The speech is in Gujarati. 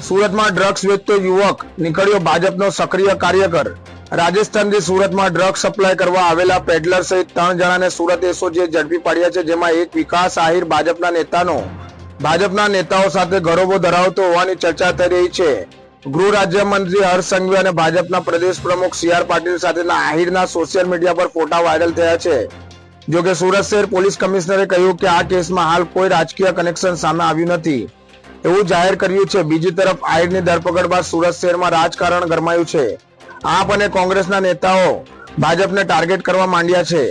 સુરતમાં ડ્રગ્સ વેચતો યુવક નીકળ્યો ભાજપનો સક્રિય કાર્યકર। રાજસ્થાનથી સુરતમાં ડ્રગ્સ સપ્લાય કરવા આવેલા પેડલર સહિત 3 જણાને સુરત એસઓજીએ ઝડપી પાડ્યા છે, જેમાં એક વિકાસ આહિર ભાજપના નેતાઓ સાથે ગરોબો ધરાવતો હોવાની ચર્ચા થઈ રહી છે। ગૃહ રાજ્યમંત્રી હર્ષ સંઘવી અને ભાજપના પ્રદેશ પ્રમુખ CR પાટીલ સાથેના આહિરના સોશિયલ મીડિયા પર ફોટા વાયરલ થયા છે। જોકે સુરત શહેર પોલીસ કમિશનરે કહ્યું કે આ કેસમાં હાલ કોઈ રાજકીય કનેક્શન સામે આવ્યું નથી એવું જાહેર કર્યું છે। બીજી તરફ આહિરની ધરપકડ બાદ સુરત શહેરમાં રાજકારણ ગરમાયું છે। આપ અને કોંગ્રેસના નેતાઓ ભાજપને ટાર્ગેટ કરવા માંડ્યા છે।